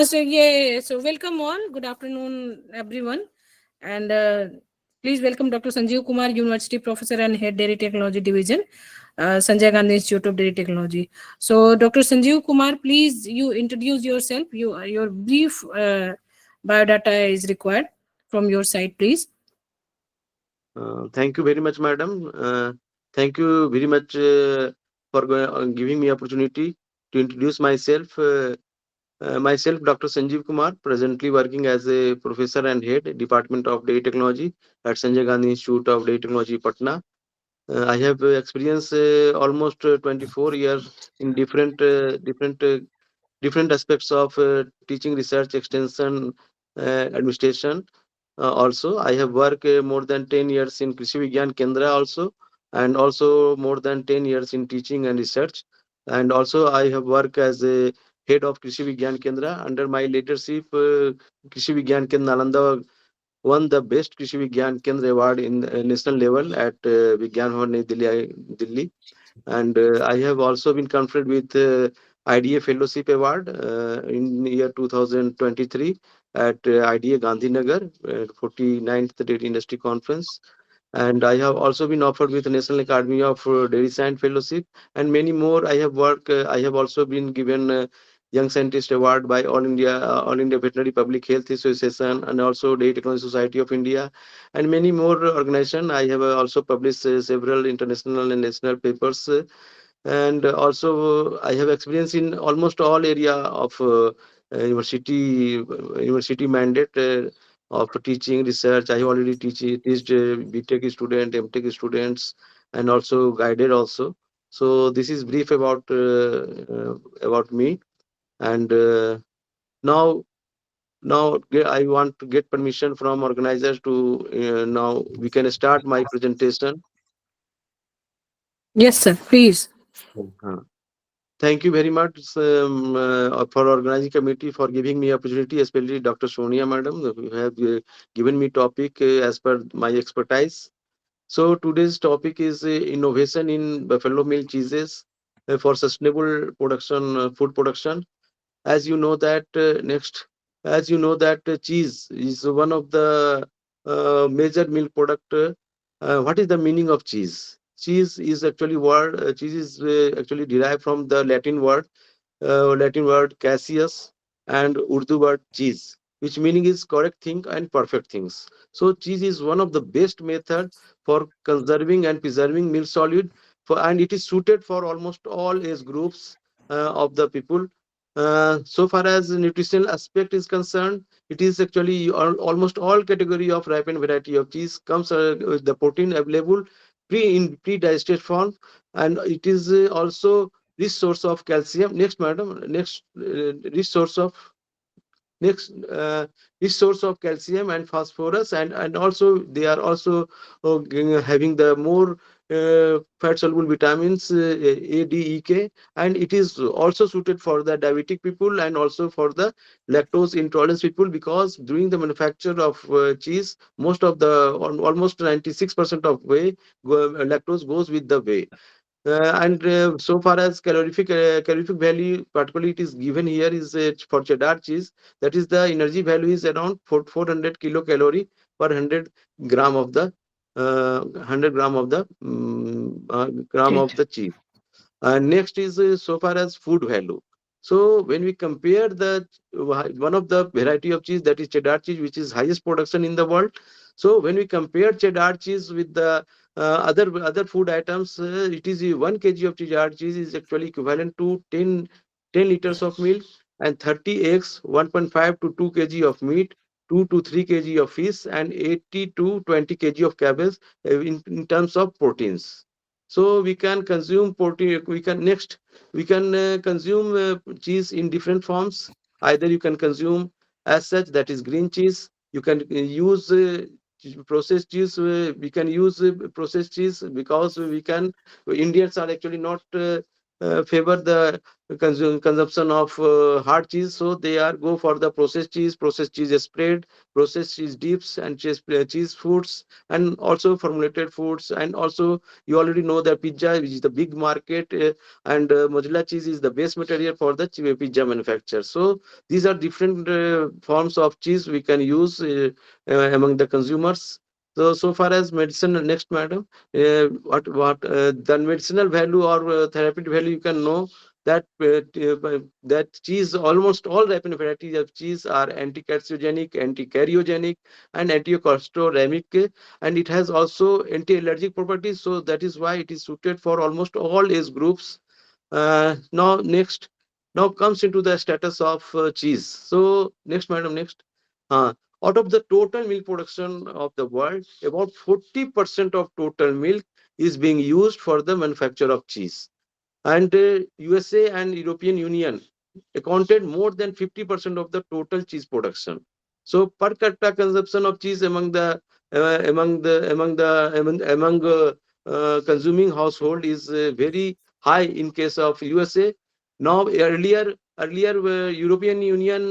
So welcome all. Good afternoon, everyone. And please welcome Dr. Sanjeev Kumar, University Professor and Head Dairy Technology Division, Sanjay Gandhi Institute of Dairy Technology. So, Dr. Sanjeev Kumar, please you introduce yourself. Your brief biodata is required from your side, please. Thank you very much, madam. Thank you very much for giving me opportunity to introduce myself. Myself, Dr. Sanjeev Kumar, presently working as a professor and head Department of Dairy Technology at Sanjay Gandhi Institute of Dairy Technology, Patna. I have experience almost 24 years in different aspects of teaching, research, extension, administration. Also, I have worked more than 10 years in Krishi Vigyan Kendra also, and also more than 10 years in teaching and research. And also, I have worked as a head of Krishi Vigyan Kendra. Under my leadership, Krishi Vigyan Kendra Nalanda won the best Krishi Vigyan Kendra award in national level at Vigyan Bhavan, Delhi. And I have also been conferred with IDA Fellowship Award in year 2023 at IDA Gandhinagar, 49th Dairy Industry Conference. And I have also been offered with the National Academy of Dairy Science Fellowship and many more. I have also been given Young Scientist Award by All India Veterinary Public Health Association and also Dairy Technology Society of India and many more organizations. I have also published several international and national papers and also I have experience in almost all area of university mandate of teaching research. I have already teached BTech student, MTech students, and also guided also. So this is brief about me. And now I want to get permission from organizers to now we can start my presentation. Yes, sir. Please. Uh, Thank you very much for organizing committee for giving me opportunity, especially Dr. Sonia Madam, who have given me topic as per my expertise. So today's topic is innovation in buffalo milk cheeses for sustainable production, food production. As you know that cheese is one of the major milk product. What is the meaning of cheese? Cheese is actually derived from the Latin word caseus and Urdu word cheese, which meaning is correct thing and perfect things. So cheese is one of the best method for conserving and preserving milk solid and it is suited for almost all age groups of the people. So far as the nutritional aspect is concerned, it is actually almost all category of ripened variety of cheese comes with the protein available pre-digested form, and it is also rich source of calcium. Next, madam. Rich source of next rich source of calcium and phosphorus, and also they are also having the more fat soluble vitamins A, D, E, K, and it is also suited for the diabetic people and also for the lactose intolerance people because during the manufacture of cheese, almost 96% of lactose goes with the whey. And so far as calorific value, particularly it is given here is for cheddar cheese. That is the energy value is around 400 kilocalorie per 100 gram of the gram Okay. of the cheese. And next is so far as food value. So when we compare the one of the variety of cheese that is cheddar cheese, which is highest production in the world. So when we compare cheddar cheese with the other food items, it is 1 kg of cheddar cheese is actually equivalent to 10 liters of milk and 30 eggs, 1.5 to 2 kg of meat, 2 to 3 kg of fish, and 80 to 20 kg of cabbage in terms of proteins. So we can consume protein. We can consume cheese in different forms. Either you can consume as such, that is green cheese. You can use processed cheese. We can use processed cheese because we can. Indians are actually not favor the consumption of hard cheese, so they are go for the processed cheese spread, processed cheese dips, and cheese foods, and also formulated foods. And also you already know the pizza, which is the big market, and mozzarella cheese is the base material for the pizza manufacture. So these are different forms of cheese we can use among the consumers. So far as medicine, next madam, what the medicinal value or therapeutic value, you can know that that cheese, almost all ripened varieties of cheese are anti-carcinogenic, anti-karyogenic, and anti-cholesteremic, and it has also anti-allergic properties. So that is why it is suited for almost all age groups. Now comes into the status of cheese. So next madam, next. uh, Out of the total milk production of the world, about 40% of total milk is being used for the manufacture of cheese. And USA and European Union accounted more than 50% of the total cheese production. So per capita consumption of cheese among consuming household is very high in case of USA. Now earlier European Union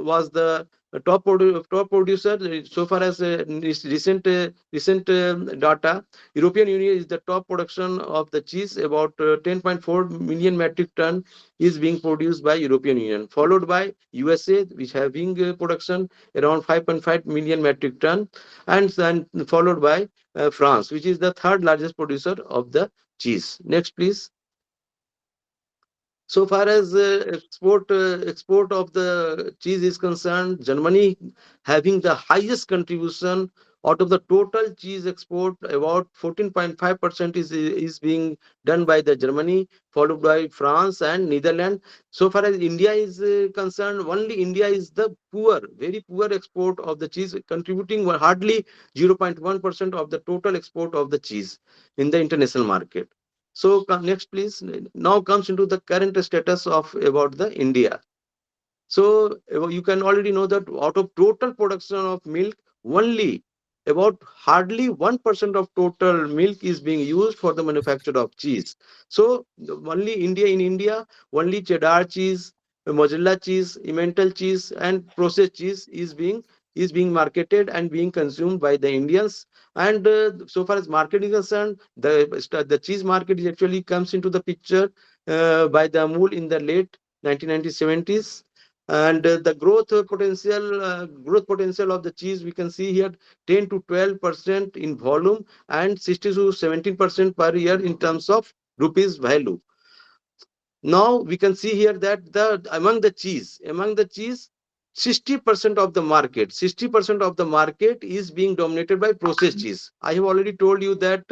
was the top producer. So far as recent data, European Union is the top production of the cheese. About 10.4 million metric ton is being produced by European Union, followed by USA, which having production around 5.5 million metric ton, and then followed by France, which is the third largest producer of the cheese. Next, please. So far as export of the cheese is concerned, Germany having the highest contribution out of the total cheese export. About 14.5% is being done by the Germany, followed by France and Netherlands. So far as India is concerned, only India is the poor, very poor export of the cheese, contributing hardly 0.1% of the total export of the cheese in the international market. So next, please. Now comes into the current status of about the India. So you can already know that out of total production of milk, only about hardly 1% of total milk is being used for the manufacture of cheese. So only in India, only cheddar cheese, mozzarella cheese, emmental cheese, and processed cheese is being marketed and being consumed by the Indians. And so far as market is concerned, the cheese market is actually comes into the picture by the Amul in the late 1970s. And the growth potential of the cheese, we can see here, 10 to 12% in volume and 60 to 17% per year in terms of rupees value. Now we can see here that among the cheese, 60% of the market, 60% of the market is being dominated by processed cheese. I have already told you that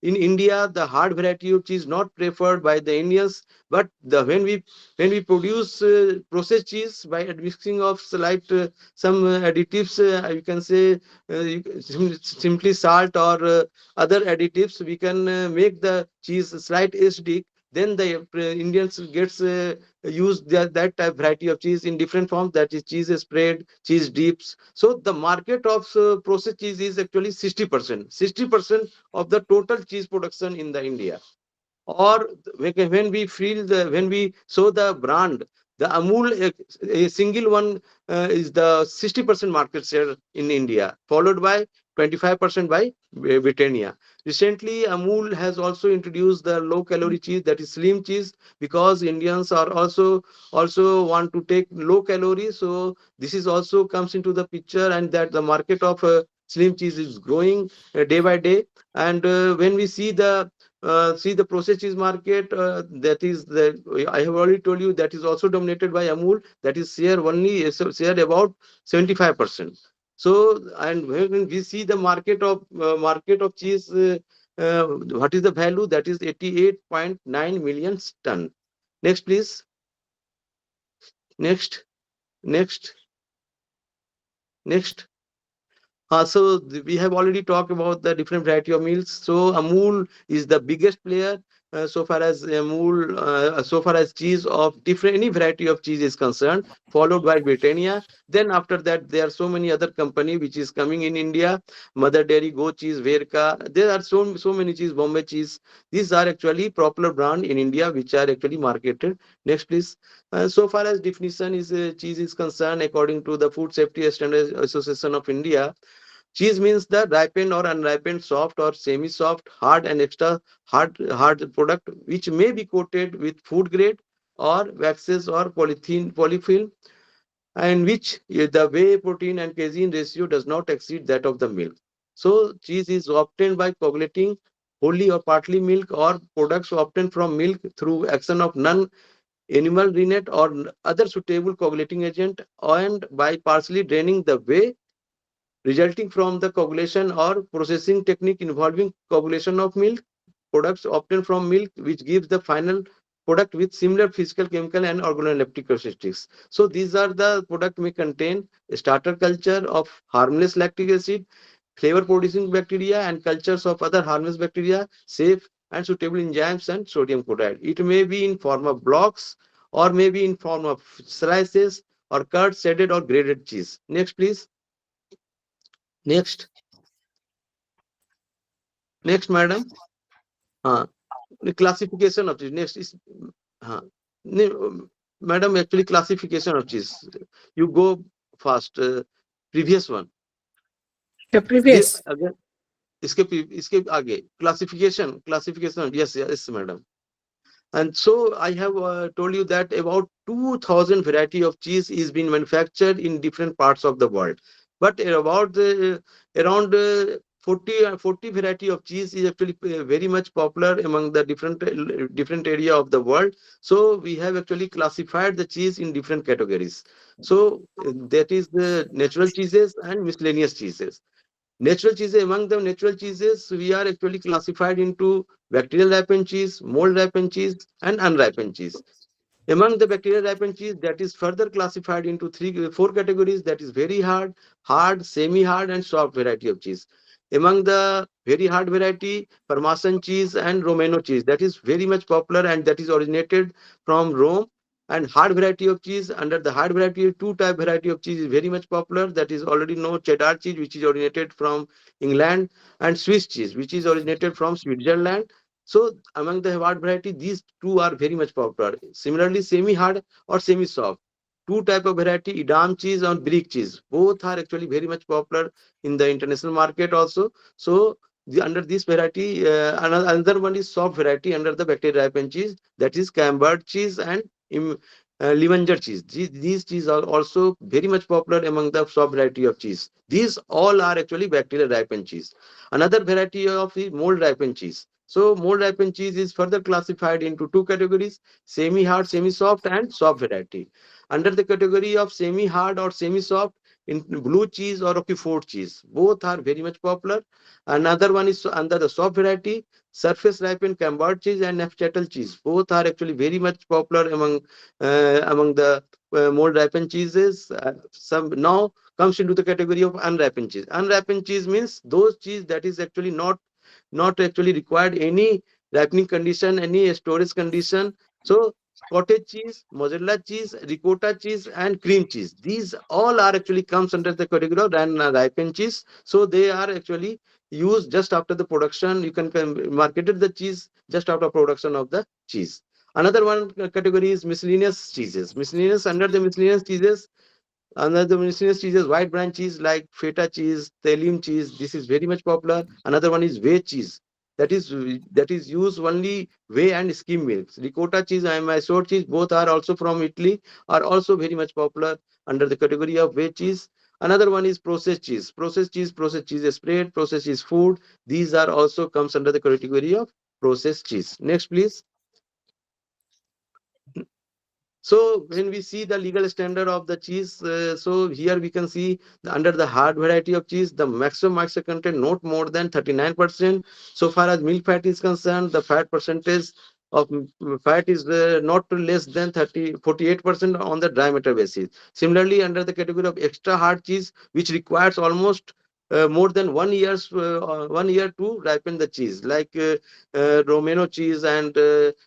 in India the hard variety of cheese not preferred by the Indians, but when we produce processed cheese by mixing of slight some additives, you can say simply salt or other additives, we can make the cheese slight acidic. Then the Indians gets use that type variety of cheese in different forms, that is cheese spread, cheese dips. So the market of processed cheese is actually 60%, 60% of the total cheese production in the India. Or when we feel when we saw the brand, the Amul, a single one, is the 60% market share in India, followed by 25% by Britannia. Recently Amul has also introduced the low calorie cheese, that is slim cheese, because Indians are also want to take low calorie. So this is also comes into the picture, and that the market of slim cheese is growing day by day. And when we see the processed cheese market, that is the I have already told you, that is also dominated by Amul, that is share about 75%. So, and when we see the market of cheese, what is the value? That is 88.9 million ton. Next, please. Next, next, next. We have already talked about the different variety of milks. So Amul is the biggest player. so far as so far as cheese of different any variety of cheese is concerned, followed by Britannia. Then after that, there are so many other company which is coming in India. Mother Dairy, Go Cheese, Verka. There are so many cheese, Bombay cheese. These are actually popular brand in India which are actually marketed. Next, please. So far as definition is cheese is concerned, according to the Food Safety Standards Association of India, cheese means the ripened or unripened, soft or semi-soft, hard and extra hard product which may be coated with food grade or waxes or polyfill, and which the whey protein and casein ratio does not exceed that of the milk. So cheese is obtained by coagulating wholly or partly milk or products obtained from milk through action of non-animal rennet or other suitable coagulating agent, and by partially draining the whey resulting from the coagulation or processing technique involving coagulation of milk products obtained from milk, which gives the final product with similar physical, chemical, and organoleptic characteristics. So these are the product may contain a starter culture of harmless lactic acid, flavor producing bacteria, and cultures of other harmless bacteria, safe and suitable enzymes and sodium chloride. It may be in form of blocks or maybe in form of slices or cut, shredded or grated cheese. Next, please. Next. Next, madam. Uh, the classification of cheese. Next is, uh, madam, actually classification of cheese. You go fast. Previous one. The The previous. again, इसके आगे classification. Yes, madam. And so I have told you that about 2000 variety of cheese is being manufactured in different parts of the world. But about around 40 variety of cheese is actually very much popular among the different area of the world. So we have actually classified the cheese in different categories. So that is the natural cheeses and miscellaneous cheeses. Natural cheeses, among the natural cheeses, we are actually classified into bacterial ripened cheese, mold ripened cheese, and unripened cheese. Among the bacterial ripened cheese, that is further classified into four categories, that is very hard, semi-hard, and soft variety of cheese. Among the very hard variety, Parmesan cheese and Romano cheese, that is very much popular and that is originated from Rome. And hard variety of cheese, under the hard variety, two type variety of cheese is very much popular. That is already known cheddar cheese, which is originated from England, and Swiss cheese, which is originated from Switzerland. So among the hard variety, these two are very much popular. Similarly, semi-hard or semi-soft. Two type of variety, Edam cheese and Brie cheese. Both are actually very much popular in the international market also. So under this variety, another one is soft variety under the bacteria ripened cheese. That is Camembert cheese and Levanger cheese. These cheese are also very much popular among the soft variety of cheese. These all are actually bacteria ripened cheese. Another variety of the mold ripened cheese. So mold ripened cheese is further classified into two categories: semi-hard, semi-soft, and soft variety. Under the category of semi-hard or semi-soft, in blue cheese or Roquefort cheese, both are very much popular. Another one is under the soft variety, surface ripened Camembert cheese and Neufchâtel cheese. Both are actually very much popular among the mold ripened cheeses. Some now comes into the category of unripened cheese. Unripened cheese means those cheese that is actually not actually required any ripening condition, any storage condition. So cottage cheese, mozzarella cheese, ricotta cheese, and cream cheese. These all are actually comes under the category of ripened cheese. So they are actually used just after the production. You can marketed the cheese just after production of the cheese. Another one category is miscellaneous cheeses. Miscellaneous under the miscellaneous cheeses, another miscellaneous cheeses, white brand cheese like feta cheese, Thalim cheese. This is very much popular. Another one is whey cheese. That is used only whey and skim milks. Ricotta cheese and Mysore cheese, both are also from Italy, are also very much popular under the category of whey cheese. Another one is processed cheese. Processed cheese spread, processed cheese food. These are also comes under the category of processed cheese. Next, please. So when we see the legal standard of the cheese, so here we can see under the hard variety of cheese, the maximum moisture content not more than 39%. So far as milk fat is concerned, the fat percentage of fat is not less than 48% on the dry matter basis. Similarly, under the category of extra hard cheese, which requires almost more than 1 year to ripen the cheese, like Romano cheese and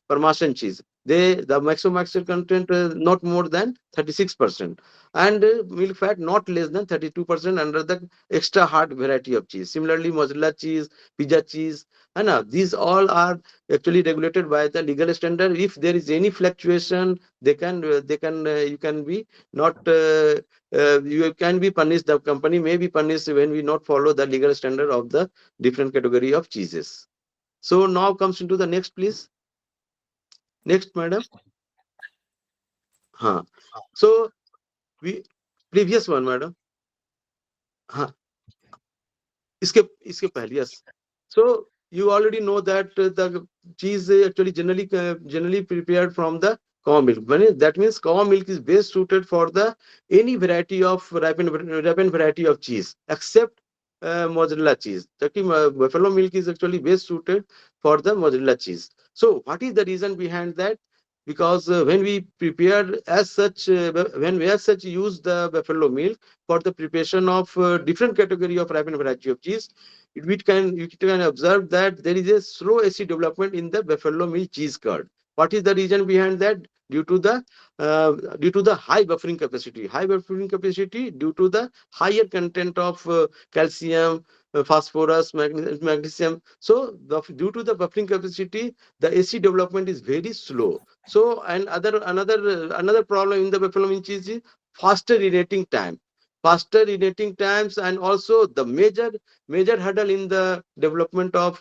Parmesan cheese. The maximum oxide content not more than 36%, and milk fat not less than 32% under the extra hard variety of cheese. Similarly, mozzarella cheese, pizza cheese, and these all are actually regulated by the legal standard. If there is any fluctuation, you can be not you can be punished. The company may be punished when we not follow the legal standard of the different category of cheeses. So now comes into the next, please. Next, madam. Huh. So we previous one, madam. Huh. इसके पहले, yes. So you already know that the cheese actually generally prepared from the cow milk. That means cow milk is best suited for the any variety of ripened variety of cheese except mozzarella cheese. Buffalo milk is actually best suited for the mozzarella cheese. So what is the reason behind that? Because when we prepare as such, when we as such use the buffalo milk for the preparation of different category of ripened variety of cheese, you can observe that there is a slow acid development in the buffalo milk cheese curd. What is the reason behind that? Due to the high buffering capacity. High buffering capacity due to the higher content of calcium, phosphorus, magnesium. So due to the buffering capacity, the acid development is very slow. So and another problem in the buffalo milk cheese is faster renating time. Faster renating times, and also the major hurdle in the development of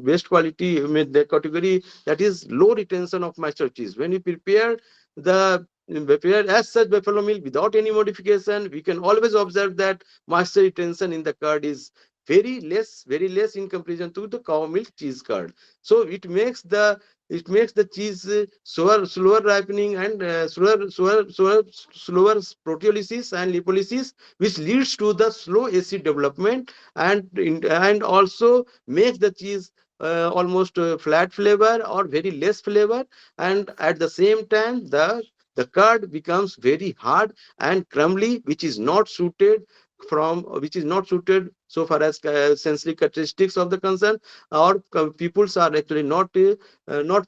best quality the category, that is low retention of moisture cheese. When we prepare as such buffalo milk without any modification, we can always observe that moisture retention in the curd is very less in comparison to the cow milk cheese curd. So it makes the cheese slower ripening, and slower proteolysis and lipolysis, which leads to the slow acid development, and also makes the cheese almost flat flavor or very less flavor, and at the same time the curd becomes very hard and crumbly, which is not suited so far as sensory characteristics of the concern. Or peoples are actually not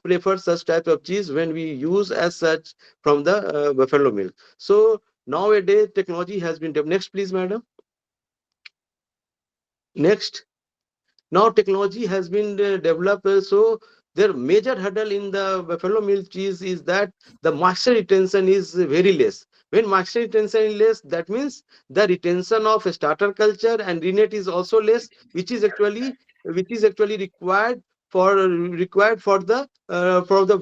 prefer such type of cheese when we use as such from the buffalo milk. So nowadays technology has been developed. Next, please, madam. Next. Now technology has been developed, so their major hurdle in the buffalo milk cheese is that the moisture retention is very less. When moisture retention is less, that means the retention of starter culture and rennet is also less, which is actually required for the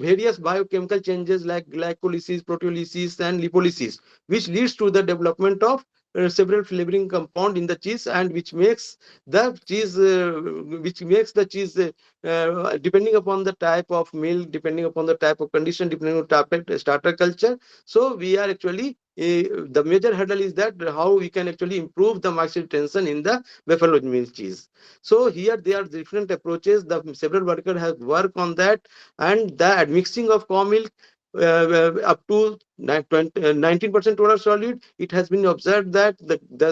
various biochemical changes like glycolysis, proteolysis, and lipolysis, which leads to the development of several flavoring compound in the cheese, and which makes the cheese depending upon the type of milk, depending upon the type of condition, depending on type of starter culture. So we are actually the major hurdle is that how we can actually improve the moisture retention in the buffalo milk cheese. So here there are different approaches. The several workers have worked on that, and the admixing of cow milk up to 19% total solid. It has been observed that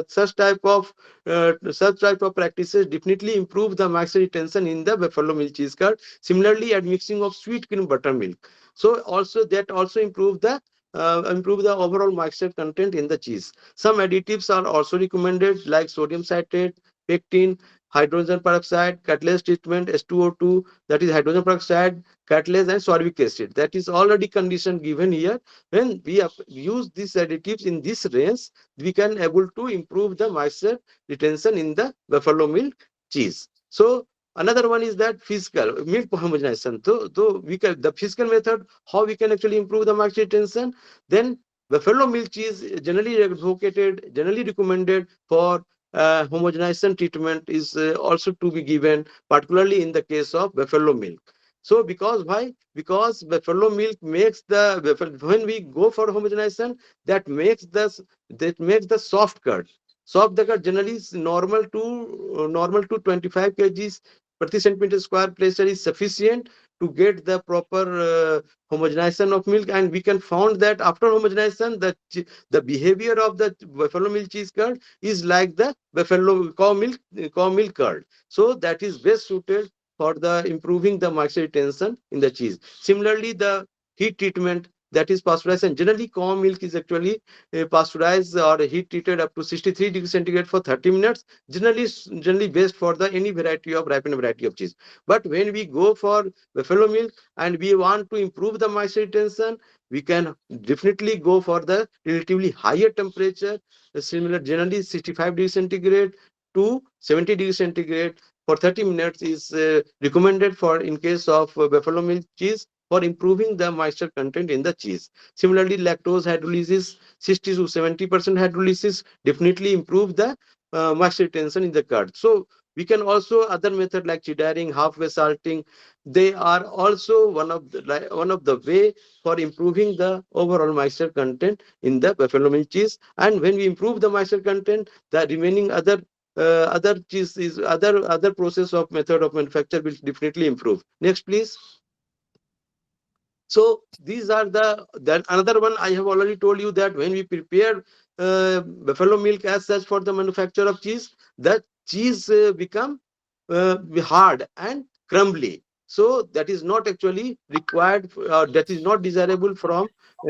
such type of practices definitely improve the moisture retention in the buffalo milk cheese curd. Similarly, admixing of sweet cream buttermilk, so also that also improve the overall moisture content in the cheese. Some additives are also recommended, like sodium citrate, pectin, hydrogen peroxide, catalase treatment, S2O2, that is hydrogen peroxide, catalase, and sorbic acid. That is already condition given here. When we use these additives in this range, we can able to improve the moisture retention in the buffalo milk cheese. So another one is that physical milk homogenization. So the physical method, how we can actually improve the moisture retention. Then buffalo milk cheese generally recommended for homogenization treatment is also to be given, particularly in the case of buffalo milk. So because why? Because buffalo milk when we go for homogenization, that makes the soft curd. Soft the curd generally is normal to 25 kgs per centimeter square pressure is sufficient to get the proper homogenization of milk, and we can found that after homogenization the behavior of the buffalo milk cheese curd is like the buffalo cow milk curd. So that is best suited for the improving the moisture retention in the cheese. Similarly, the heat treatment, that is pasteurization. Generally, cow milk is actually pasteurized or heat treated up to 63 degrees centigrade for 30 minutes. Generally best for the any variety of ripened variety of cheese. But when we go for buffalo milk and we want to improve the moisture retention, we can definitely go for the relatively higher temperature, similar generally 65 degrees centigrade to 70 degrees centigrade for 30 minutes is recommended for in case of buffalo milk cheese for improving the moisture content in the cheese. Similarly, lactose hydrolysis, 60 to 70% hydrolysis definitely improve the moisture retention in the curd. So we can also other method like chiddaring, halfway salting. They are also one of the way for improving the overall moisture content in the buffalo milk cheese. And when we improve the moisture content, the remaining other cheese is other process of method of manufacture will definitely improve. Next, please. So these are the then another one I have already told you that when we prepare buffalo milk as such for the manufacture of cheese, that cheese become hard and crumbly. So that is not actually required, that is not desirable from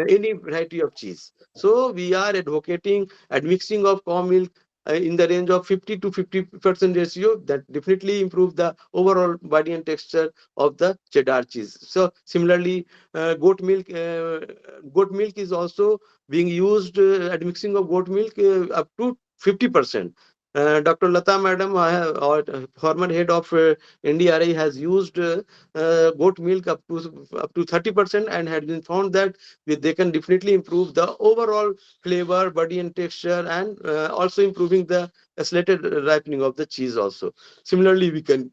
any variety of cheese. So we are advocating admixing of cow milk in the range of 50 to 50% ratio that definitely improve the overall body and texture of the cheddar cheese. So similarly, uh, goat milk uh, goat milk is also being used, admixing of goat milk up to 50%. Dr. Lata Madam, our former head of NDRI, has used goat milk up to 30% and had been found that they can definitely improve the overall flavor, body and texture, and also improving the accelerated ripening of the cheese also. Similarly, we can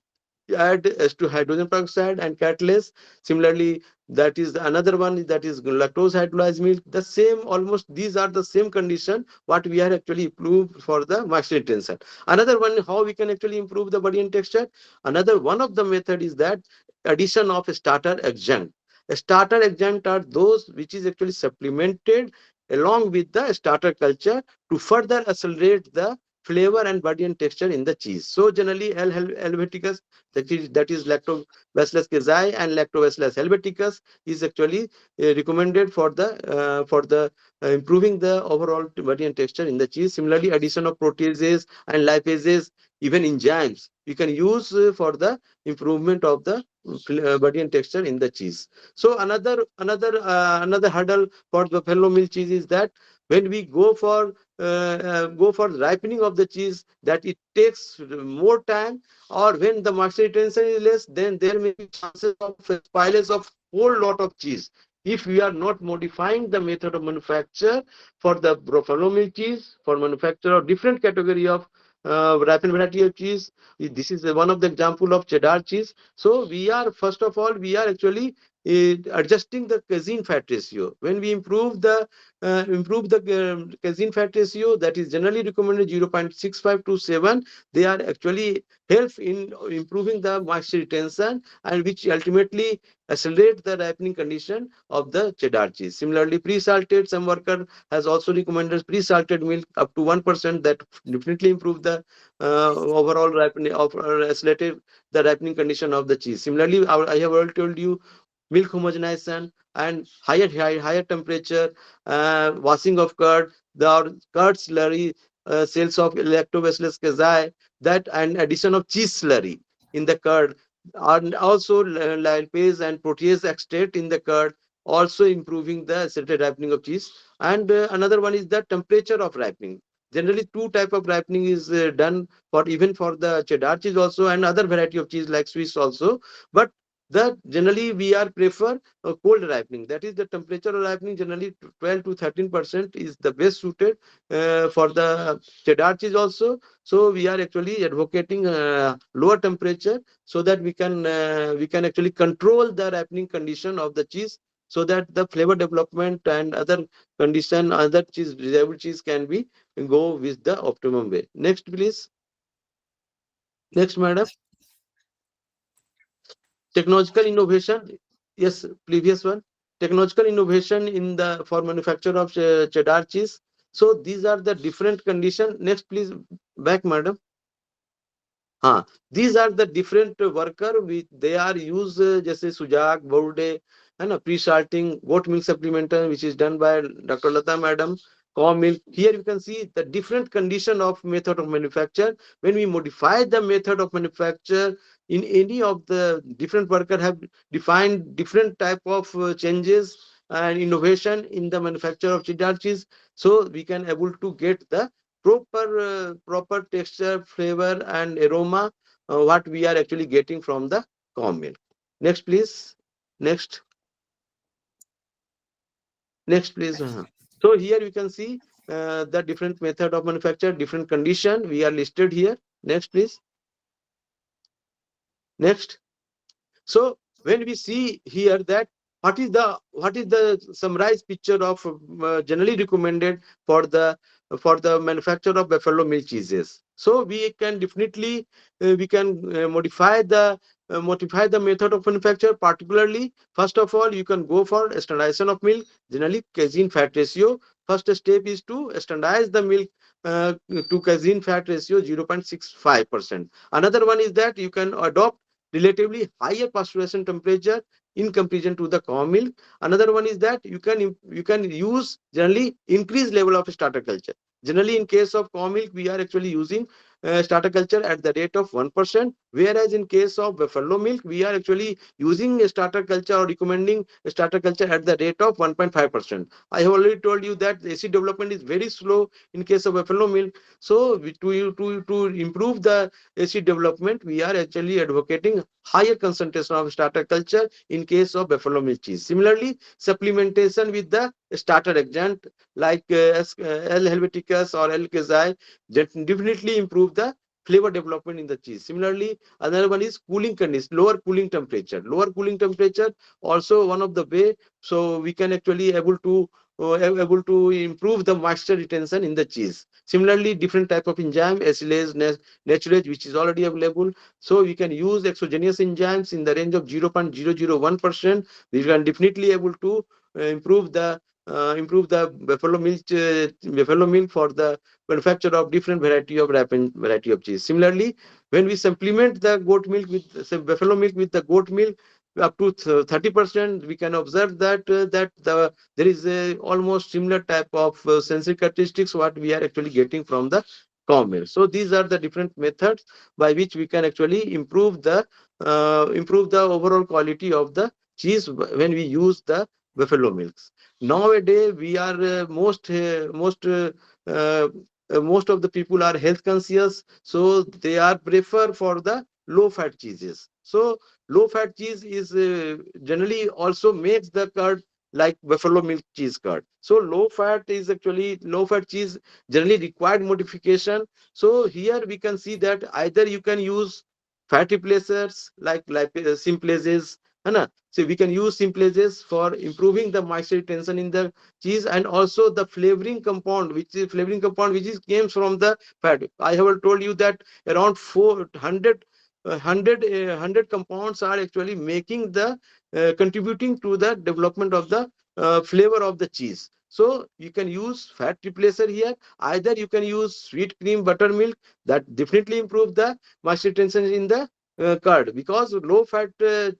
add as to hydrogen peroxide and catalase. Similarly, that is another one, that is lactose hydrolyzed milk. The same, almost these are the same condition what we are actually improved for the moisture retention. Another one, how we can actually improve the body and texture. Another one of the method is that addition of a starter adjunct. A starter adjunct are those which is actually supplemented along with the starter culture to further accelerate the flavor and body and texture in the cheese. So generally helveticus, that is lactobacillus casei and lactobacillus helveticus is actually recommended for the improving the overall body and texture in the cheese. Similarly, addition of proteases and lipases, even enzymes we can use for the improvement of the body and texture in the cheese. So another hurdle for the buffalo milk cheese is that when we go for ripening of the cheese, that it takes more time, or when the moisture retention is less, then there may be chances of spoilage of whole lot of cheese if we are not modifying the method of manufacture for the buffalo milk cheese, for manufacture of different category of ripened variety of cheese. This is one of the example of cheddar cheese. So we are, first of all, we are actually adjusting the casein fat ratio. When we improve the casein fat ratio, that is generally recommended 0.65 to 7. They are actually help in improving the moisture retention, and which ultimately accelerate the ripening condition of the cheddar cheese. Similarly, pre-salted, some worker has also recommended pre-salted milk up to 1%, that definitely improve the overall ripening of accelerated the ripening condition of the cheese. Similarly, I have already told you milk homogenization and higher temperature, washing of curd, the curd slurry, cells of lactobacillus casei, that and addition of cheese slurry in the curd, and also lipase and protease extract in the curd, also improving the accelerated ripening of cheese. And another one is the temperature of ripening. Generally, two type of ripening is done for even for the cheddar cheese also and other variety of cheese like Swiss also. But the generally we are prefer cold ripening, that is the temperature of ripening generally 12 to 13% is the best suited for the cheddar cheese also. So we are actually advocating lower temperature so that we can actually control the ripening condition of the cheese, so that the flavor development and other condition, other cheese, desirable cheese can be go with the optimum way. Next, please. Next, madam. Technological innovation, yes, previous one. Technological innovation in the for manufacture of cheddar cheese. So these are the different condition. Next, please, back, madam. These are the different worker with they are used जैसे सुजाक बोर्डे है ना pre salting goat milk supplementation which is done by Dr. Lata madam. Cow milk, here you can see the different condition of method of manufacture. When we modify the method of manufacture in any of the different worker have defined different type of changes and innovation in the manufacture of cheddar cheese, so we can able to get the proper texture, flavor, and aroma what we are actually getting from the cow milk. Next, please. Next, next, please. So here you can see the different method of manufacture, different condition we are listed here. Next, please. Next. So when we see here that what is the summarized picture of generally recommended for the manufacture of buffalo milk cheeses. So we can definitely we can modify the method of manufacture. Particularly, first of all, you can go for standardization of milk. Generally, casein fat ratio. First step is to standardize the milk to casein fat ratio 0.65%. Another one is that you can adopt relatively higher pasteurization temperature in comparison to the cow milk. Another one is that you can use generally increased level of starter culture. Generally, in case of cow milk, we are actually using starter culture at the rate of 1%, whereas in case of buffalo milk, we are actually using a starter culture or recommending a starter culture at the rate of 1.5%. I have already told you that the acid development is very slow in case of buffalo milk. So to improve the acid development, we are actually advocating higher concentration of starter culture in case of buffalo milk cheese. Similarly, supplementation with the starter adjunct like L. helveticus or L. casei definitely improve the flavor development in the cheese. Similarly, another one is cooling condition, lower cooling temperature. Lower cooling temperature also one of the way, so we can actually able to improve the moisture retention in the cheese. Similarly, different type of enzyme, acylase, naturage, which is already available. So we can use exogenous enzymes in the range of 0.001%. We can definitely able to improve the buffalo milk for the manufacture of different variety of cheese. Similarly, when we supplement the goat milk with say, buffalo milk with the goat milk up to 30%, we can observe that there is a almost similar type of sensory characteristics what we are actually getting from the cow milk. So these are the different methods by which we can actually improve the overall quality of the cheese when we use the buffalo milks. Nowadays, we are uh, most of the people are health conscious, so they are prefer for the low fat cheeses. So low fat cheese is generally also makes the curd like buffalo milk cheese curd. So low fat cheese generally required modification. So here we can see that either you can use fat replacers like simplases, है ना? So we can use simplases for improving the moisture retention in the cheese, and also the flavoring compound which is comes from the fat. I have told you that around 400 100 compounds are actually making the contributing to the development of the flavor of the cheese. So you can use fat replacer here. Either you can use sweet cream buttermilk that definitely improve the moisture retention in the curd, because low fat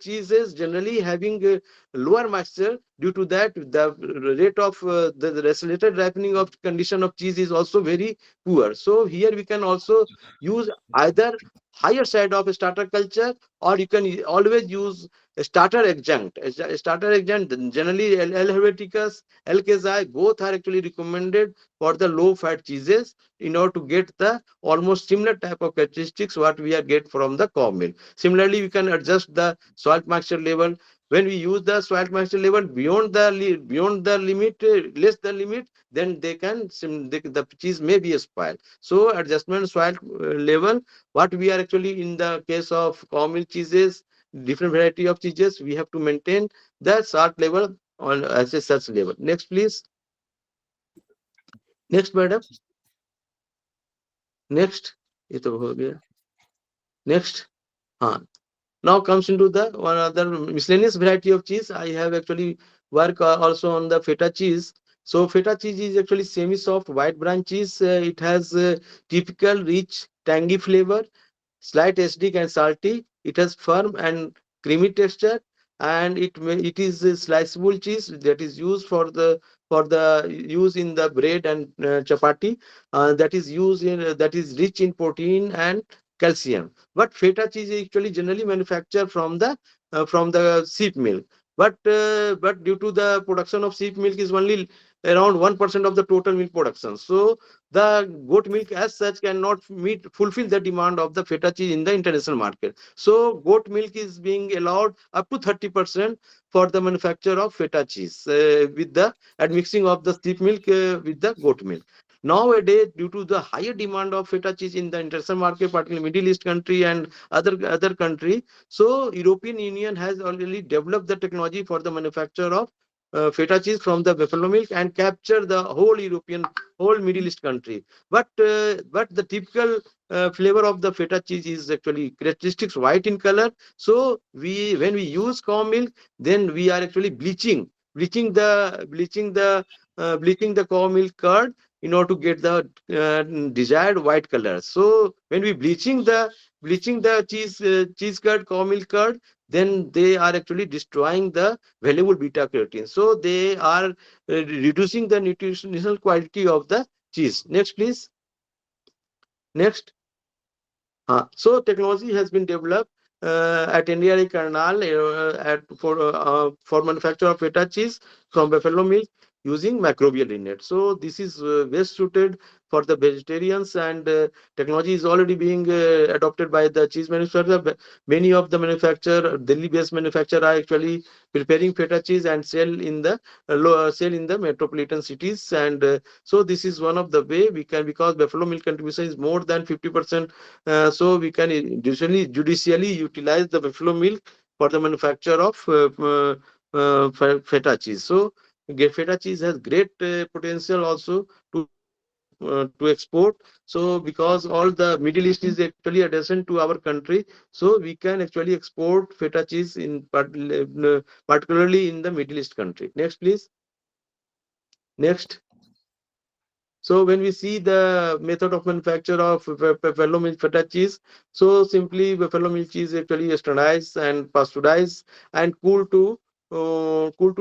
cheeses generally having lower moisture. Due to that, the rate of the accelerated ripening of condition of cheese is also very poor. So here we can also use either higher side of starter culture, or you can always use a starter adjunct. A starter adjunct, generally L. helveticus, L. casei, both are actually recommended for the low fat cheeses in order to get the almost similar type of characteristics what we are get from the cow milk. Similarly, we can adjust the salt moisture level. When we use the salt moisture level beyond the limit, less the limit, then the cheese may be spoiled. So adjustment salt level, what we are actually in the case of cow milk cheeses, different variety of cheeses, we have to maintain the salt level on as a such level. Next, please. Next, madam. Next. ये तो हो गया. Next. हाँ. Now comes into the one other miscellaneous variety of cheese. I have actually work also on the feta cheese. So feta cheese is actually semi-soft white brand cheese. It has typical rich tangy flavor, slight acidic and salty. It has firm and creamy texture, and it is a sliceable cheese that is used for the use in the bread and chapati. That is used in that is rich in protein and calcium. But feta cheese is actually generally manufactured from the sheep milk. But due to the production of sheep milk is only around 1% of the total milk production. So the goat milk as such cannot fulfill the demand of the feta cheese in the international market. So goat milk is being allowed up to 30% for the manufacture of feta cheese with the admixing of the sheep milk with the goat milk. Nowadays, due to the higher demand of feta cheese in the international market, particularly Middle East country and other country, so European Union has already developed the technology for the manufacture of feta cheese from the buffalo milk and capture the whole Middle East country. But the typical flavor of the feta cheese is actually characteristics white in color. So we when we use cow milk, then we are actually bleaching the cow milk curd in order to get the desired white color. So when we bleaching the cheese curd, cow milk curd, then they are actually destroying the valuable beta carotene. So they are reducing the nutritional quality of the cheese. Next, please. Next. So technology has been developed at NDRI Karnal for manufacture of feta cheese from buffalo milk using microbial rennet. So this is best suited for the vegetarians, and technology is already being adopted by the cheese manufacturer. Many of the Delhi-based manufacturer are actually preparing feta cheese and sell in the metropolitan cities. And so this is one of the way we can, because buffalo milk contribution is more than 50%. So we can judicially utilize the buffalo milk for the manufacture of feta cheese. So feta cheese has great potential also to export. So because all the Middle East is actually adjacent to our country, so we can actually export feta cheese particularly in the Middle East country. Next, please. Next. So when we see the method of manufacture of buffalo milk feta cheese, so simply buffalo milk cheese actually sterilized and pasteurized and cool to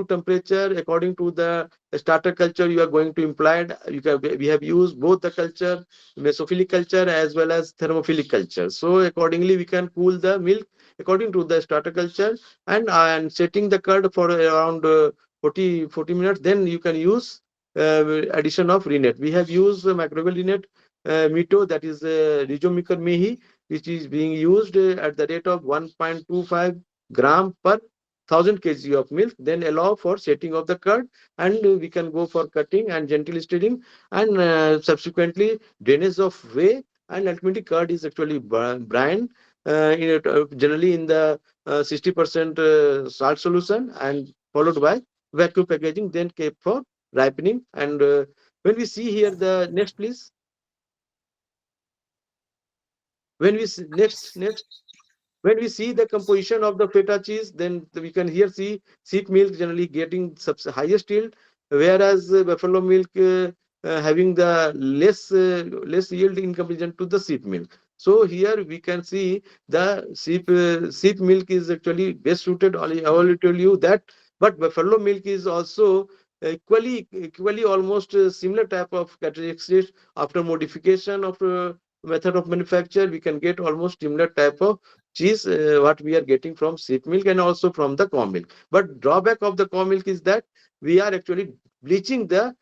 temperature according to the starter culture you are going to imply. We have used both the culture, mesophilic culture as well as thermophilic culture. So accordingly, we can cool the milk according to the starter culture, and setting the curd for around 40 minutes. Then you can use addition of rennet. We have used microbial rennet mito, that is Rhizomycor mehi, which is being used at the rate of 1.25 gram per 1000 kg of milk. Then allow for setting of the curd, and we can go for cutting and gentle stirring, and subsequently drainage of whey, and ultimately curd is actually brine generally in the 60% salt solution, and followed by vacuum packaging, then kept for ripening. And when we see here the next, please. When we see, next when we see the composition of the feta cheese, then we can here see sheep milk generally getting highest yield, whereas buffalo milk having the less yield in comparison to the sheep milk. So here we can see the sheep milk is actually best suited. I already told you that, but buffalo milk is also equally almost similar type of characteristics. After modification of method of manufacture, we can get almost similar type of cheese what we are getting from sheep milk and also from the cow milk. But drawback of the cow milk is that we are actually bleaching the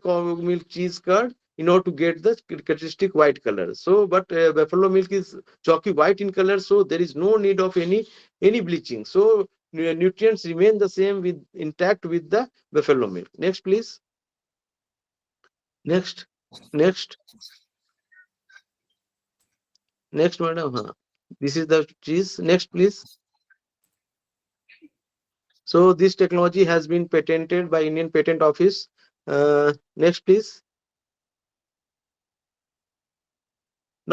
cow milk cheese curd in order to get the characteristic white color. So but buffalo milk is chalky white in color, so there is no need of any bleaching. So nutrients remain the same with intact with the buffalo milk. Next, please. Next. Next. Next, madam. This is the cheese. Next, please. So this technology has been patented by Indian Patent Office. Next, please.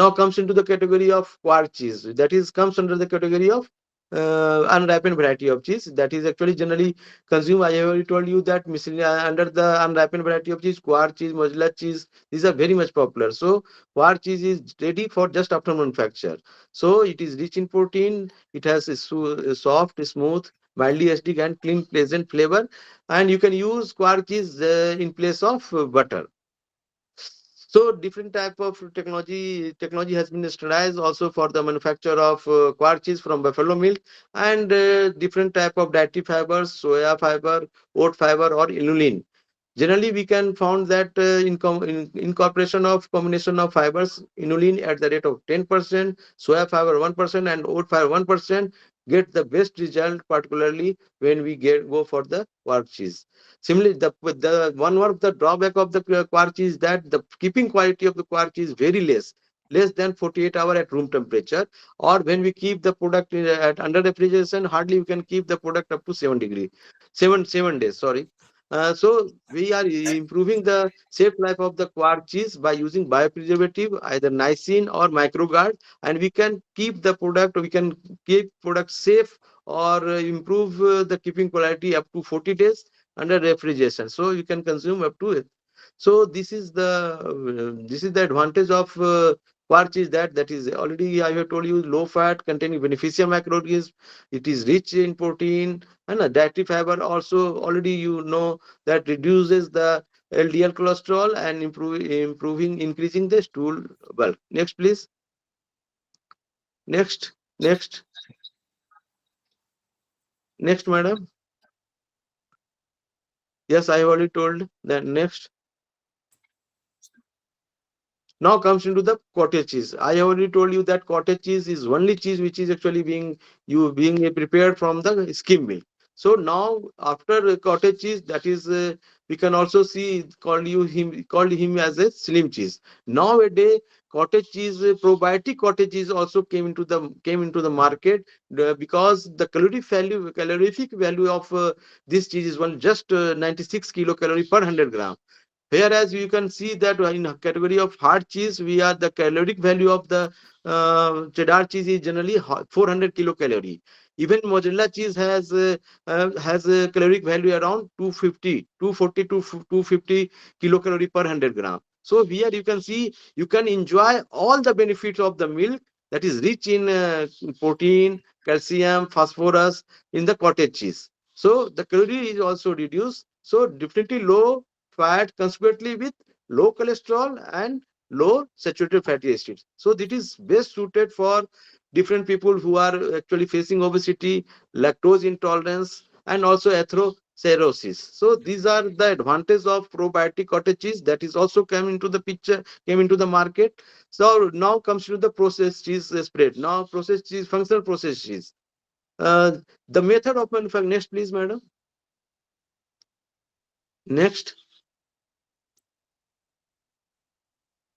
Now comes into the category of quark cheese. That is comes under the category of unripened variety of cheese. That is actually generally consumed. I have already told you that under the unripened variety of cheese, quark cheese, mozzarella cheese, these are very much popular. So quark cheese is ready for just after manufacture. So it is rich in protein. It has a soft, smooth, mildly acidic and clean, pleasant flavor. And you can use quark cheese in place of butter. So different type of technology has been standardized also for the manufacture of quark cheese from buffalo milk, and different type of dietary fibers, soya fiber, oat fiber or inulin. Generally, we can found that in incorporation of combination of fibers, inulin at the rate of 10%, soya fiber 1%, and oat fiber 1% get the best result, particularly when we go for the quark cheese. Similarly, the one of the drawback of the quark cheese is that the keeping quality of the quark cheese is very less than 48 hour at room temperature, or when we keep the product at under refrigeration, hardly we can keep the product up to 7 degree, 7 days. Sorry. So we are improving the safe life of the quark cheese by using biopreservative, either niacin or microguard, and we can keep the product, we can keep product safe or improve the keeping quality up to 40 days under refrigeration. So you can consume up to it. So this is the advantage of quark cheese, that is already I have told you, low fat, containing beneficial microorganisms. It is rich in protein and a dietary fiber. Also already you know that reduces the LDL cholesterol and increasing the stool bulk. Next, please. Next, next, next, madam. Yes, I have already told that. Next. Now comes into the cottage cheese. I have already told you that cottage cheese is only cheese which is actually being prepared from the skim milk. So now after cottage cheese, that is we can also see called him as a slim cheese. Nowadays cottage cheese, probiotic cottage cheese also came into the market, because the calorific value of this cheese is one just 96 kilocalorie per 100 gram. Whereas you can see that in a category of hard cheese, we are the caloric value of the cheddar cheese is generally 400 kilocalorie. Even mozzarella cheese has a caloric value around 250, 240 to 250 kilocalorie per 100 gram. So here you can see you can enjoy all the benefits of the milk that is rich in protein, calcium, phosphorus in the cottage cheese. So the calorie is also reduced. So definitely low fat, consequently with low cholesterol and low saturated fatty acids. So it is best suited for different people who are actually facing obesity, lactose intolerance, and also atherosclerosis. So these are the advantages of probiotic cottage cheese that is also came into the picture, came into the market. So now comes to the processed cheese spread. Now processed cheese, functional processed cheese. Uh, the method of manufacturing. Next, please, madam. Next.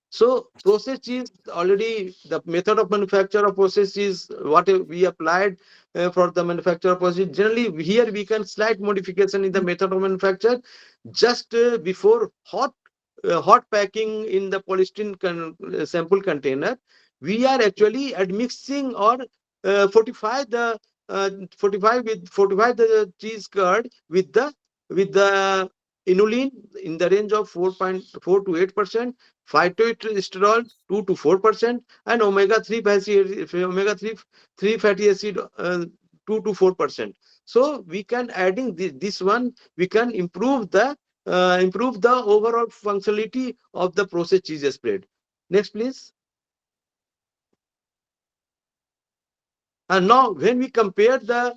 So process cheese, already the method of manufacture of process cheese, what we applied for the manufacture of process. Generally, here we can slight modification in the method of manufacture. Just before hot packing in the polystyrene sample container, we are actually admixing or fortify the fortify the cheese curd with the inulin in the range of 4.4 to 8%, phytoestrol 2 to 4%, and omega 3 fatty acid 2 to 4%. So we can adding this one, we can improve the overall functionality of the processed cheese spread. Next, please. And now, when we compare the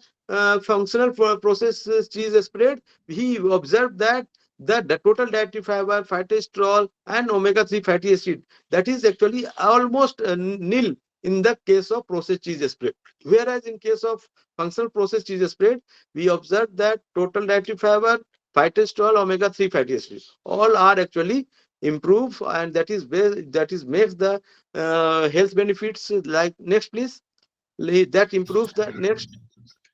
functional processed cheese spread, we observe that the total dietary fiber, phytosterol, and omega 3 fatty acid, that is actually almost nil in the case of processed cheese spread. Whereas in case of functional processed cheese spread, we observe that total dietary fiber, phytosterol, omega 3 fatty acids, all are actually improve, and that is makes the health benefits. Like, next, please. That improves the next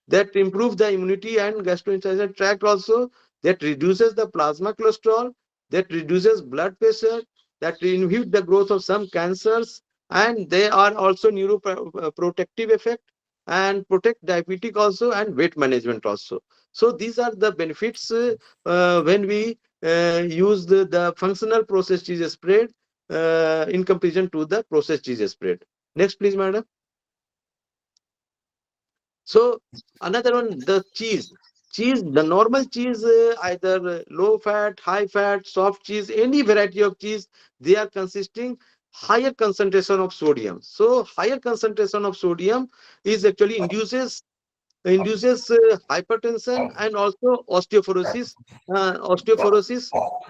that improves the immunity and gastrointestinal tract also, that reduces the plasma cholesterol, that reduces blood pressure, that inhibit the growth of some cancers, and they are also neuroprotective effect and protect diabetic also and weight management also. So these are the benefits when we use the functional processed cheese spread in comparison to the processed cheese spread. Next, please, madam. So another one, the cheese. Cheese, the normal cheese, either low fat, high fat, soft cheese, any variety of cheese, they are consisting higher concentration of sodium. So higher concentration of sodium is actually induces hypertension and also osteoporosis.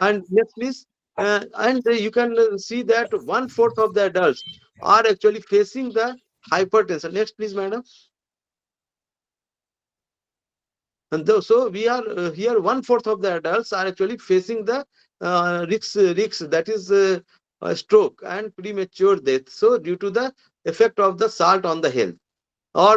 And next, please. And you can see that one fourth of the adults are actually facing the hypertension. Next, please, madam. And so we are here, one fourth of the adults are actually facing the risks, that is stroke and premature death. So due to the effect of the salt on the health. Or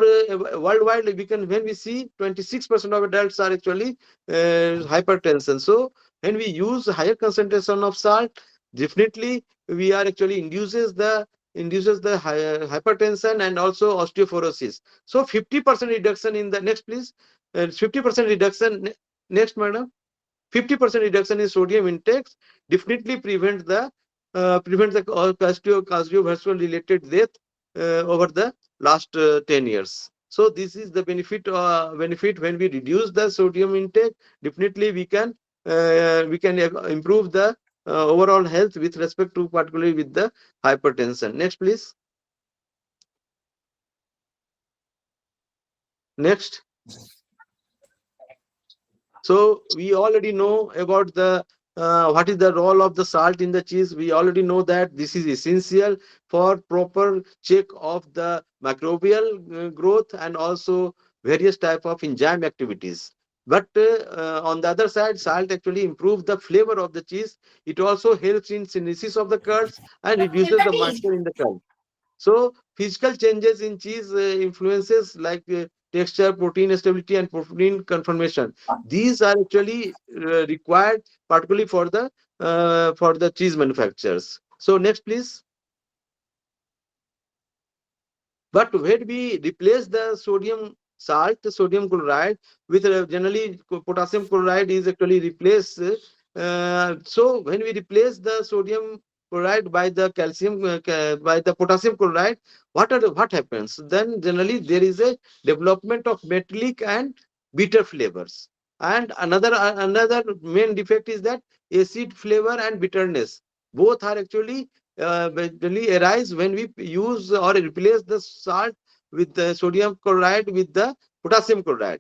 worldwide, we can, when we see 26% of adults are actually hypertension. So when we use higher concentration of salt, definitely we are actually induces the hypertension and also osteoporosis. So 50% reduction in the, next please, 50% reduction, next madam. 50% reduction in sodium intakes definitely prevent the cardiovascular related death over the last 10 years. So this is the benefit when we reduce the sodium intake. Definitely we can improve the overall health with respect to particularly with the hypertension. Next, please. Next. So we already know about the what is the role of the salt in the cheese. We already know that this is essential for proper check of the microbial growth and also various type of enzyme activities. But on the other side, salt actually improves the flavor of the cheese. It also helps in synthesis of the curds and reduces the moisture in the curd. So physical changes in cheese influences like texture, protein stability, and protein conformation. These are actually required particularly for the cheese manufacturers. So next, please. But when we replace the sodium salt, the sodium chloride with generally potassium chloride is actually replaced. So when we replace the sodium chloride by the by the potassium chloride, what happens? Then generally there is a development of metallic and bitter flavors. And another main defect is that acid flavor and bitterness both are actually basically arise when we use or replace the salt with the sodium chloride with the potassium chloride.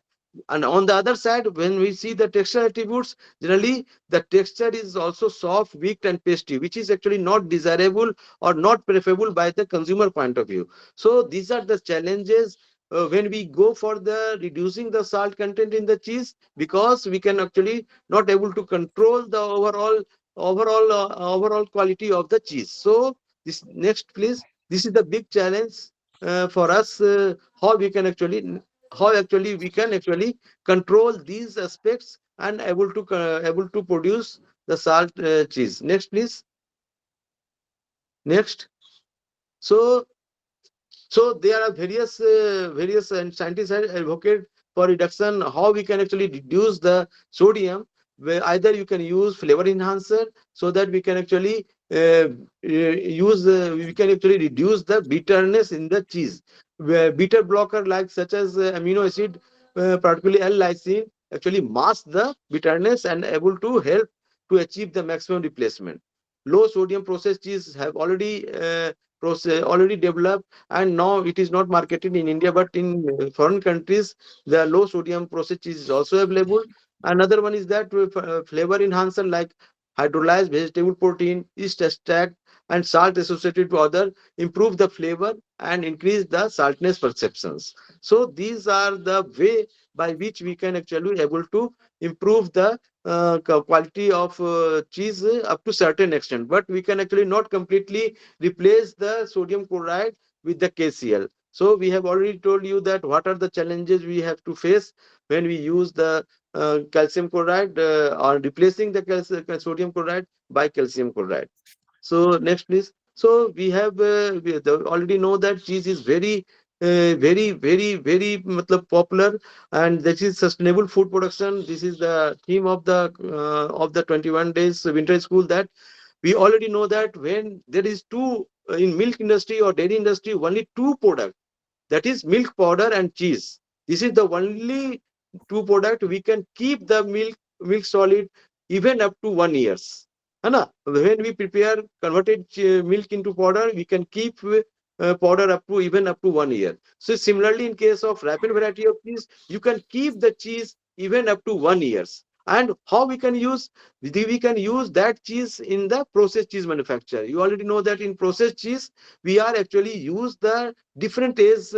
And on the other side, when we see the texture attributes, generally the texture is also soft, weak, and pasty, which is actually not desirable or not preferable by the consumer point of view. So these are the challenges when we go for the reducing the salt content in the cheese, because we can actually not able to control the overall quality of the cheese. So this, next please. This is the big challenge for us, how we can actually, how actually we can actually control these aspects and able to produce the salt cheese. Next, please. Next. So there are various and scientists have advocate for reduction, how we can actually reduce the sodium, where either you can use flavor enhancer so that we can actually we can actually reduce the bitterness in the cheese, where bitter blocker like such as amino acid, particularly L-lysine, actually mask the bitterness and able to help to achieve the maximum replacement. Low sodium processed cheese have already developed, and now it is not marketed in India, but in foreign countries, the low sodium processed cheese is also available. Another one is that flavor enhancer like hydrolyzed vegetable protein, yeast extract, and salt associated to other improve the flavor and increase the saltness perceptions. So these are the way by which we can actually able to improve the quality of cheese up to certain extent, but we can actually not completely replace the sodium chloride with the KCl. So we have already told you that what are the challenges we have to face when we use the calcium chloride or replacing the sodium chloride by calcium chloride. So next, please. So already know that cheese is very popular, and this is sustainable food production. This is the theme of the 21 days winter school, that we already know that when there is two in milk industry or dairy industry, only two products, that is milk powder and cheese. This is the only two product we can keep the milk solid even up to 1 years. When we prepare converted milk into powder, we can keep powder up to 1 year. So similarly, in case of ripened variety of cheese, you can keep the cheese even up to 1 years. And how we can use, we can use that cheese in the processed cheese manufacture. You already know that in processed cheese we are actually use the different age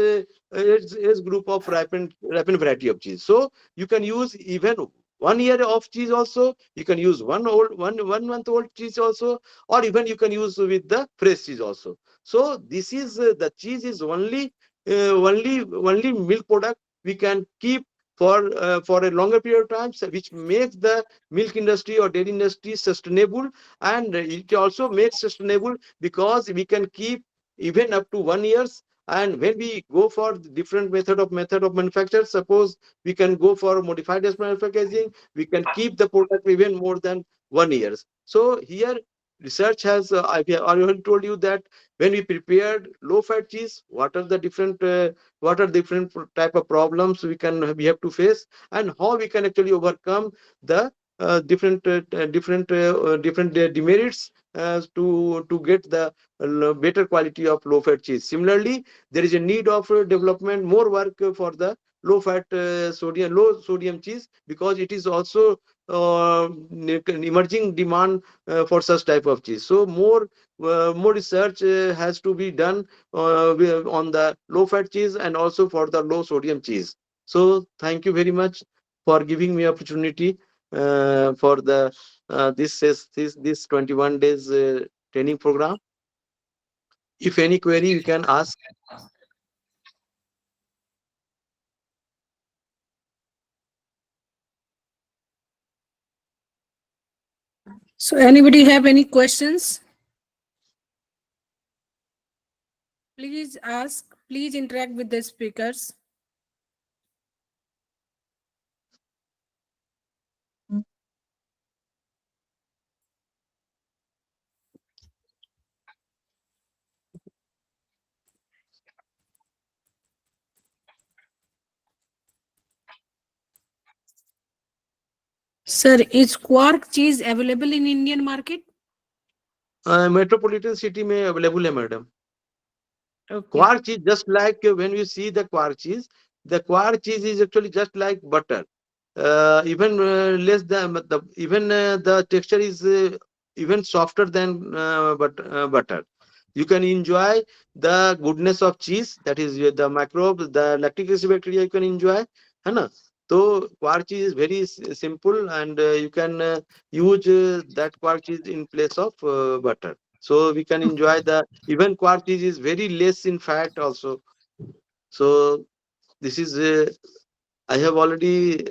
group of ripened variety of cheese. So you can use even 1 year of cheese also. You can use 1 month old cheese also, or even you can use with the fresh cheese also. So this is the cheese is only milk product we can keep for a longer period of time, so which makes the milk industry or dairy industry sustainable. And it also makes sustainable because we can keep even up to 1 years. And when we go for the different method of manufacture, suppose we can go for modified as packaging, we can keep the product even more than 1 years. So here research has I already told you that when we prepared low fat cheese, what are different type of problems we have to face, and how we can actually overcome the different demerits to get the better quality of low fat cheese. Similarly, there is a need of development more work for the low sodium cheese, because it is also emerging demand for such type of cheese. So more research has to be done on the low fat cheese and also for the low sodium cheese. So thank you very much for giving me opportunity for the this 21 days training program. If any query you can ask. So anybody have any questions? Please ask. Please interact with the speakers. Sir, is quark cheese available in Indian market? Metropolitan city में available है madam. Okay. Quark cheese, just like when you see the quark cheese is actually just like butter. Even less than even the texture is even softer than butter. You can enjoy the goodness of cheese, that is the microbe, the lactic acid bacteria you can enjoy, है ना. So quark cheese is very simple, and you can use that quark cheese in place of butter. So we can enjoy the even quark cheese is very less in fat also. So this is I have already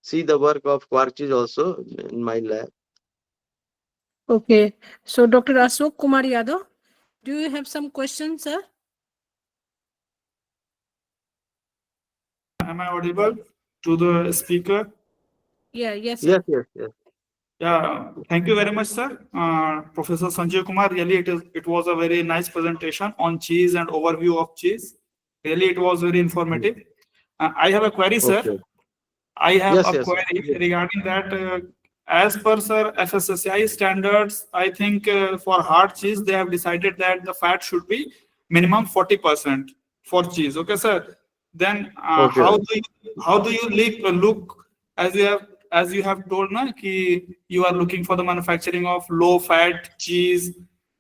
see the work of quark cheese also in my lab. Okay. So Dr. Ashok Kumar Yadav, do you have some questions, sir? Am I audible to the speaker? Yeah, yes, Yes, sir. yes, yes. Yeah, thank you very much, sir. Professor Sanjay Kumar, really it was a very nice presentation on cheese and overview of cheese. Really, it was very informative. I have a query, sir. Okay. I have Yes, a yes, query yes. regarding that. As per sir FSSAI standards, I think for hard cheese they have decided that the fat should be minimum 40% for cheese. Okay, sir. Then Okay. how do you look as you have told na ki you are looking for the manufacturing of low fat cheese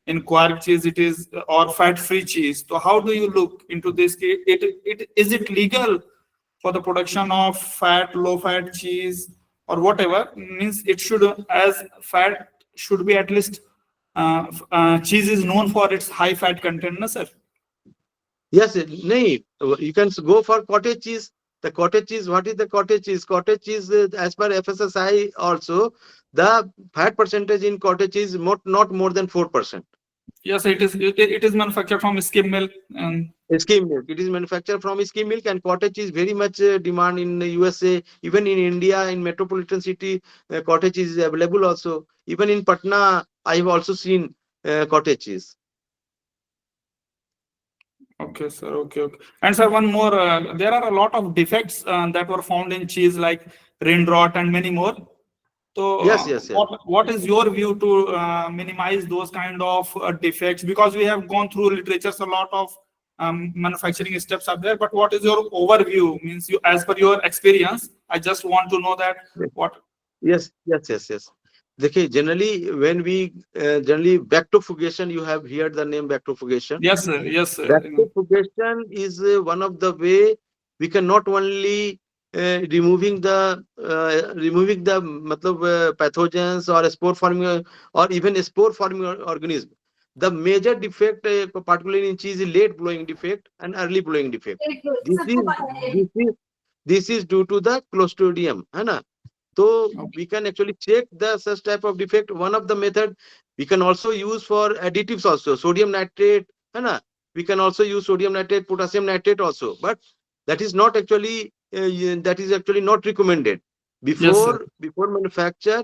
in quark cheese it is or fat free cheese. So how do you look into this? Is it legal for the production of fat, low fat cheese or whatever? Means it should as fat should be at least cheese is known for its high fat content, na sir? Yes, nahi, you can go for cottage cheese. The cottage cheese, what is the cottage cheese? Cottage cheese, as per FSSI also, the fat percentage in cottage cheese is not more than 4%. Yes, it is manufactured from skim milk. And Skim milk. It is manufactured from skim milk, and cottage is very much demand in the USA. Even in India, in metropolitan city, cottage is available also. Even in Patna, I have also seen cottage cheese. okay, sir. Okay, okay. And sir, one more. There are a lot of defects that were found in cheese, like rind rot and many more. So, Yes, yes, yes. what is your view to minimize those kind of defects? Because we have gone through literatures, a lot of manufacturing steps are there. But what is your overview? Means you, as per your experience, I just want to know that what. Yes, yes, yes, yes. देखिए, generally when we generally bacterifugation, you have heard the name bacterifugation. Yes, sir. Yes, sir. Bacterifugation is one of the way we can not only removing the matlab, pathogens or spore forming or even spore forming organism. The major defect, particularly in cheese, is late blowing defect and early blowing defect. This is this is this is due to the Clostridium, है ना? So we can actually check the such type of defect. One of the method we can also use for additives also, sodium nitrate, है ना? We can also use sodium nitrate, potassium nitrate also, but that is not actually not recommended Yes, sir. before manufacture.